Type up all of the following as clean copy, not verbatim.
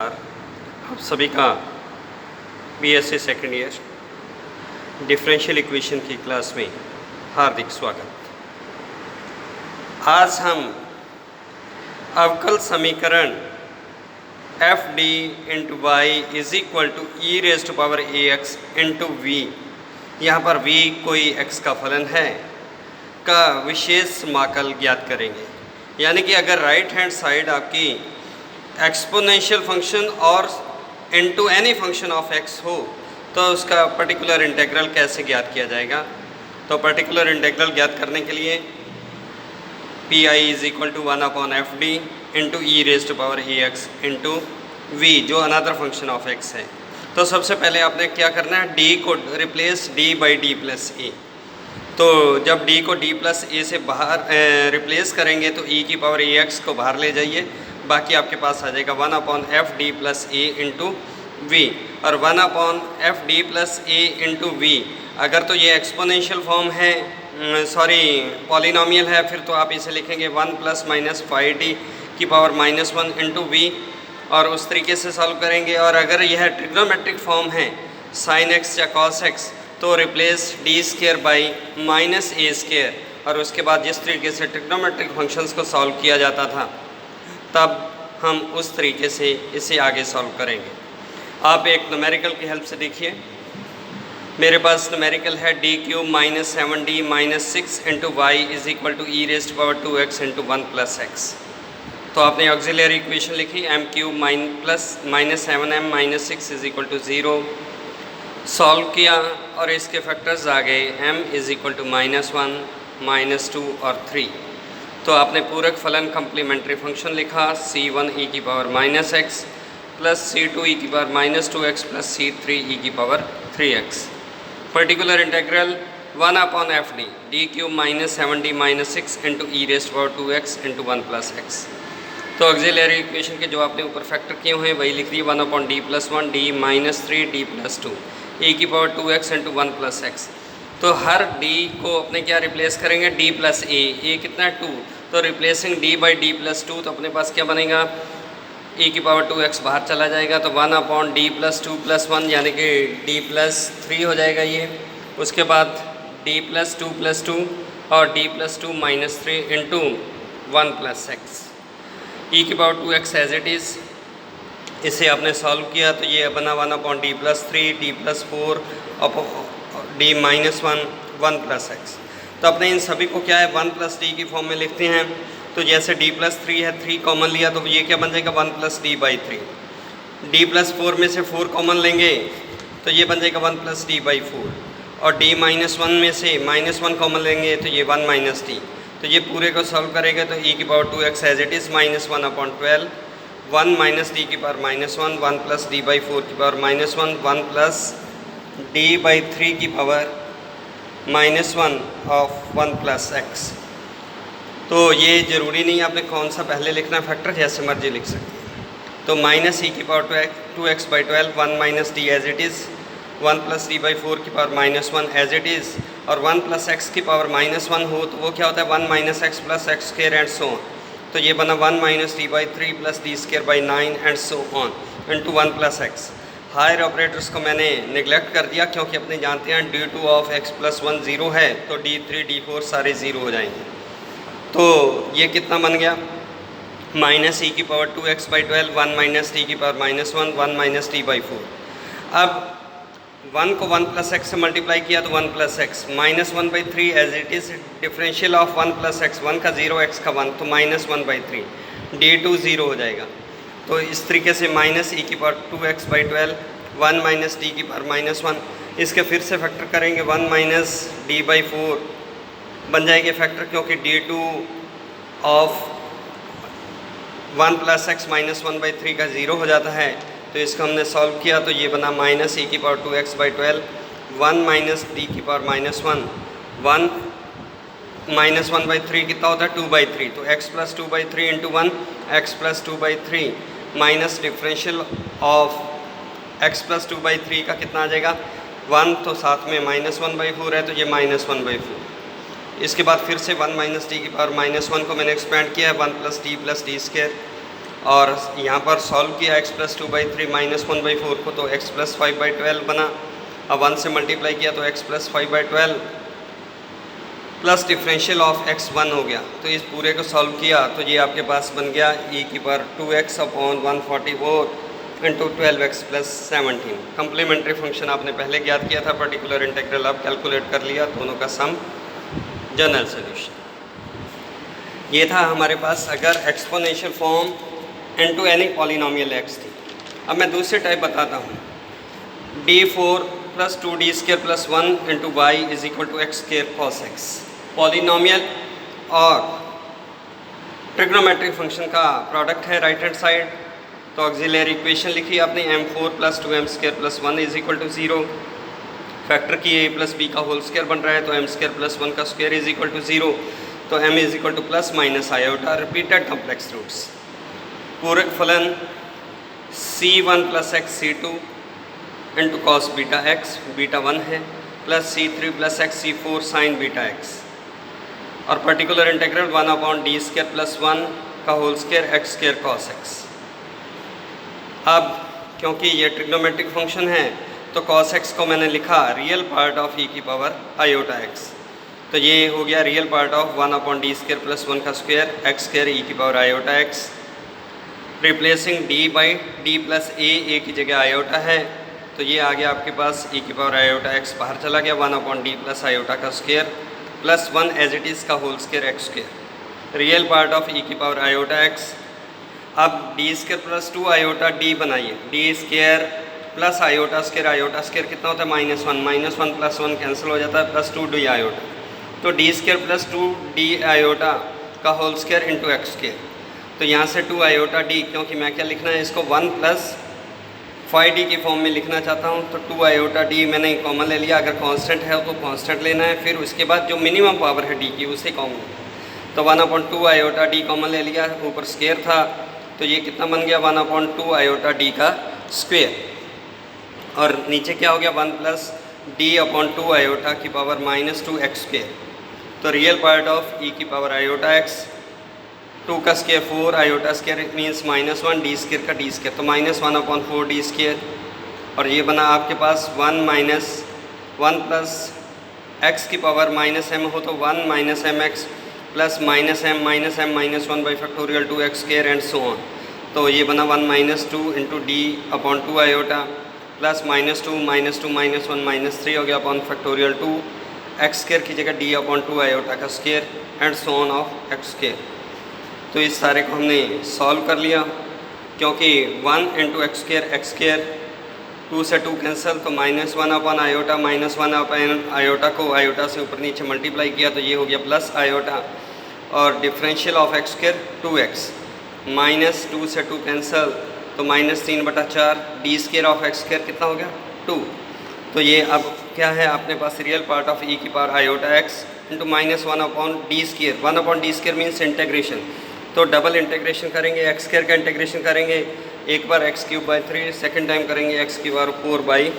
नमस्कार। आप सभी का BSc second year differential equation की क्लास में हार्दिक स्वागत। आज हम अवकल समीकरण f D into y is equal to e raise to power a x into v, यहाँ पर v कोई x का फलन है, का विशेष समाकल ज्ञात करेंगे। यानी कि अगर राइट हैंड साइड आपकी एक्सपोनेंशियल फंक्शन और into any function of x हो तो उसका पर्टिकुलर इंटीग्रल कैसे ज्ञात किया जाएगा। तो पर्टिकुलर इंटीग्रल ज्ञात करने के लिए P I is equal to 1/f(d) into e raise to power a x into v, जो अनदर फंक्शन ऑफ x है। तो सबसे पहले आपने क्या करना है, d को replace d by D plus A. तो जब d को d प्लस ए से बाहर रिप्लेस करेंगे तो e की पावर ए एक्स को बाहर ले जाइए, बाकी आपके पास आ जाएगा 1/f(d plus A into we. और 1/f(d plus A into we, अगर तो ये एक्सपोनेंशियल फॉर्म है, पॉलिनोमियल है, फिर तो आप इसे लिखेंगे 1 + -5d की पावर -1 इंटू वी, और उस तरीके से सॉल्व करेंगे। और अगर यह ट्रिग्नोमेट्रिक फॉर्म है sin x या cos x तो रिप्लेस d² बाई -a², और उसके बाद जिस तरीके से ट्रिग्नोमेट्रिक फंक्शंस को सॉल्व किया जाता था तब हम उस तरीके से इसे आगे सॉल्व करेंगे। आप एक न्यूमेरिकल की हेल्प से देखिए। मेरे पास न्यूमेरिकल है d³ - 7d - 6 into y is equal to e raise to power 2x into 1 + x। तो आपने ऑक्सिलरी इक्वेशन लिखी m³ - 7m - 6 is equal to 0, solve किया और इसके फैक्टर्स आ गए m इज इक्वल टू -1 -2 और 3। तो आपने पूरक फलन कम्प्लीमेंट्री फंक्शन लिखा c1 e की power -x plus c2 e की power -2x plus c3 e की power 3x। Particular integral 1/f(d) d³ - 7d - 6 into e raise to power 2x into 1 + x। तो ऑक्सिलरी इक्वेशन के जो आपने ऊपर factor किए हुए हैं वही लिख दिए, 1/d + 1 d - 3d + 2 e की पावर 2x इंटू 1 + x। तो हर d को अपने क्या रिप्लेस करेंगे, d + a कितना है 2, तो रिप्लेसिंग d बाई d + 2, तो अपने पास क्या बनेगा, e की पावर 2x बाहर चला जाएगा तो 1/d + 2 + 1 यानी कि d + 3 हो जाएगा ये। उसके बाद d + 2 + 2 और d + 2 - 3 इंटू 1 + x, e की power 2x as it is. इसे आपने सॉल्व किया तो ये बना 1/d + 3 d + 4 d - 1 + x। तो अपने इन सभी को क्या है 1 + d की फॉर्म में लिखते हैं। तो जैसे d + 3 है, 3 कॉमन लिया तो ये क्या बन जाएगा 1 + d बाई 3। d + 4 में से 4 कॉमन लेंगे तो ये बन जाएगा 1 + d बाई 4, और d - 1 में से -1 कॉमन लेंगे तो ये 1 - d। तो ये पूरे को सॉल्व करेंगे तो e की power 2x as it is -1/12 1 - d की पावर -1 1 + d बाई 4 की पावर -1 1 + d बाई 3 की पावर -1 ऑफ 1 + x। तो ये ज़रूरी नहीं आपने कौन सा पहले लिखना फैक्टर, जैसे मर्जी लिख सकते हैं। तो -e की power 2x/12 1 - d as it is 1 + d by 4 की पावर -1 एज इट इज़, और 1 + x की पावर -1 हो तो वो क्या होता है 1 - x + x² and so on. तो ये बना 1 - d by 3 + d² by 9 and so on into 1 + x। Higher operators को मैंने निगलेक्ट कर दिया क्योंकि अपने जानते हैं d2 ऑफ x + 1 0 है, तो d3 d4 सारे 0 हो जाएंगे। तो ये कितना बन गया -e की पावर 2x/12 1 - d की पावर -1 1 - d बाई 4। अब 1 को 1 + x से मल्टीप्लाई किया तो 1 + x -1/3 as it is differential of 1 + x, 1 का 0 x का 1 तो -1/3 d2 0 हो जाएगा। तो इस तरीके से -e की पावर 2x/12 1 - d की पावर -1, इसके फिर से फैक्टर करेंगे 1 - d बाई 4 बन जाएगी फैक्टर, क्योंकि d2 ऑफ 1 + x -1/3 का 0 हो जाता है। तो इसको हमने सॉल्व किया तो ये बना -e की पावर 2x/12 1 - d की पावर -1 1 - 1/3 कितना होता है 2/3, तो x + 2/3 into 1 x + 2/3 minus differential of x + 2/3 का कितना आ जाएगा 1, तो साथ में -1/4 है तो ये -1/4। इसके बाद फिर से 1 - d की पावर -1 को मैंने एक्सपेंड किया है 1 + d + d²। और यहाँ पर सॉल्व किया x प्लस 2/3 माइनस 1/4 को, तो x प्लस 5/12 बना। अब 1 से मल्टीप्लाई किया तो x plus 5/12 plus differential of x 1 हो गया। तो इस पूरे को सॉल्व किया तो ये आपके पास बन गया e की power 2x upon 144 into 12x plus 17। Complementary function आपने पहले ज्ञात किया था, पर्टिकुलर इंटीग्रल अब कैलकुलेट कर लिया, दोनों का सम जनरल सोल्यूशन। ये था हमारे पास अगर exponential form into any polynomial x थी। अब मैं दूसरी टाइप बताता हूँ, d4 plus 2d² plus 1 into y is equal to x square cos x। Polynomial और ट्रिग्नोमेट्रिक फंक्शन का प्रोडक्ट है राइट हैंड साइड, तो ऑक्सिलरी इक्वेशन लिखी आपने m4 plus 2m² plus 1 is equal to 0। Factor की a plus b का whole square बन रहा है, तो m² प्लस 1 का स्क्वायर इज इक्वल टू 0, तो m is equal to plus minus iota repeated complex roots. पूरक फलन c1 plus x c2 into cos beta x, beta 1 है, plus c3 plus x c4 sine beta x, और particular integral 1/d² plus 1 का whole square x square cos x। अब क्योंकि ये trigonometric function है तो cos x को मैंने लिखा रियल पार्ट ऑफ e की पावर आयोटा x, तो ये हो गया real part of 1/d² plus 1 का स्क्वायर x स्क्वायर e की power iota x। Replacing d by d plus a की जगह आयोटा है, तो ये आ गया आपके पास e की पावर आयोटा x बाहर चला गया, 1/d प्लस आयोटा का square plus 1 as it is का whole square x square, real part of e की पावर आयोटा x। अब d² प्लस 2 आयोटा d बनाइए, d² प्लस आयोटा स्क्वायर कितना होता है -1 प्लस 1 कैंसिल हो जाता है, प्लस 2d आयोटा, तो d² प्लस 2d आयोटा का whole square into x square. तो यहाँ से 2 आयोटा d, क्योंकि मैं क्या लिखना है इसको 1 प्लस 5d की फॉर्म में लिखना चाहता हूँ, तो 2 आयोटा d मैंने कॉमन ले लिया, अगर कांस्टेंट है तो कांस्टेंट लेना है, फिर उसके बाद जो मिनिमम पावर है d की उसे कॉमन, तो 1/2 आयोटा d कॉमन ले लिया, ऊपर स्क्वायर था, तो ये कितना बन गया 1/2 आयोटा d का स्क्वायर, और नीचे क्या हो गया 1 प्लस d/2 आयोटा की पावर -2 x स्क्वायर। तो रियल पार्ट ऑफ e की पावर आयोटा x, 2 का square 4 iota square means -1 d² का d², तो -1/4 d², और ये बना आपके पास 1 प्लस x की पावर -m हो तो 1 -mx plus -m -1 2x square and so on, तो ये बना 1 -2 इंटू d/2 आयोटा प्लस -2 -1 -3 हो गया अपॉन फैक्टोरियल 2 x स्क्वायर की जगह d/2 आयोटा का square and so on off x square. तो इस सारे को हमने सॉल्व कर लिया, क्योंकि 1 इंटू x स्क्वायर 2 से 2 कैंसिल, तो -1 आयोटा -1 आयोटा को आयोटा से ऊपर नीचे मल्टीप्लाई किया, तो ये हो गया प्लस आयोटा, और differential of x square 2x, -2 से 2 कैंसिल, तो -3/4 d² ऑफ x स्क्वायर कितना हो गया 2। तो ये अब क्या है आपने पास रियल पार्ट ऑफ e की power iota x into -1/d², 1/d² means integration, तो डबल इंटीग्रेशन करेंगे, x स्क्वायर का इंटीग्रेशन करेंगे, एक बार x³/3, सेकेंड टाइम करेंगे x⁴/12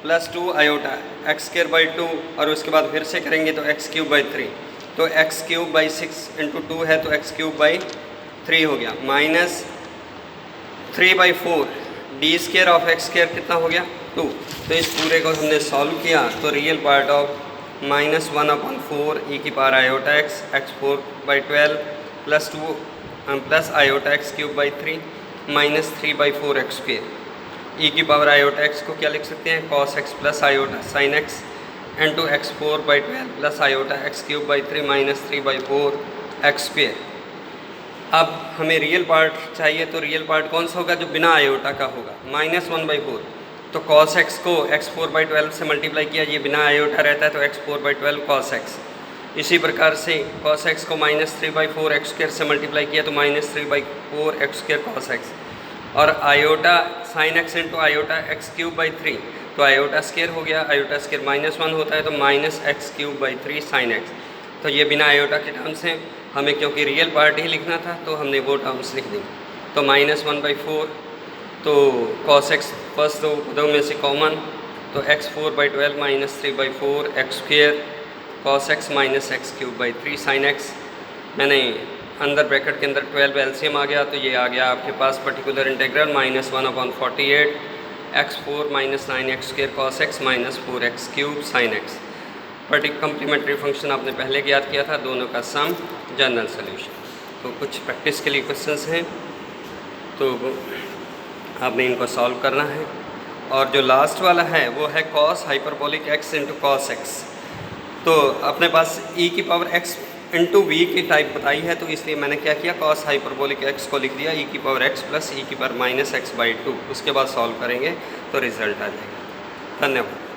प्लस 2 आयोटा x²/2, और उसके बाद फिर से करेंगे तो x³/3, तो x³/6 इंटू 2 है तो x³/3 हो गया, -3/4 d² ऑफ x स्क्वायर कितना हो गया 2। तो इस पूरे को हमने सॉल्व किया, तो रियल पार्ट ऑफ -1/4 e की power iota x x⁴/12 plus 2 plus iota x³/3 -3/4 x square, e की पावर आयोटा x को क्या लिख सकते हैं cos x plus iota sin x into x⁴/12 plus iota x³/3 -3/4 x square. अब हमें real part चाहिए, तो रियल पार्ट कौन सा होगा जो बिना आयोटा का होगा -1/4, तो cos x को x⁴/12 से मल्टीप्लाई किया, ये बिना आयोटा रहता है तो x⁴/12 cos x। इसी प्रकार से cos x को -3/4 x स्क्वायर से मल्टीप्लाई किया तो -3/4 x स्क्वायर cos x, और iota sin x into iota x³/3, तो आयोटा स्क्वायर हो गया, आयोटा स्क्वायर -1 होता है तो -x³/3 sin x। तो ये बिना आयोटा के टर्म्स हैं, हमें क्योंकि रियल पार्ट ही लिखना था तो हमने वो टर्म्स लिख दी, तो -1/4, तो cos x फर्स्ट दो पदों में से कॉमन, तो x⁴/12 -3/4 x square cos x -x³/3 sin x। मैंने अंदर ब्रैकेट के अंदर 12 एलसीएम आ गया, तो ये आ गया आपके पास particular integral -1/48 x4 - 9x² cos x -4x³ sin x। Complementary function आपने पहले ज्ञात किया था, दोनों का सम जनरल सोल्यूशन। तो कुछ प्रैक्टिस के लिए क्वेश्चंस हैं, तो आपने इनको सॉल्व करना है। और जो लास्ट वाला है वो है cos hyperbolic x into cos x। तो अपने पास e की पावर x इंटू वी की टाइप बताई है, तो इसलिए मैंने क्या किया, cos हाइपरबोलिक x को लिख दिया e की पावर x प्लस e की पावर -x/2। उसके बाद सॉल्व करेंगे तो रिज़ल्ट आ जाएगा। धन्यवाद।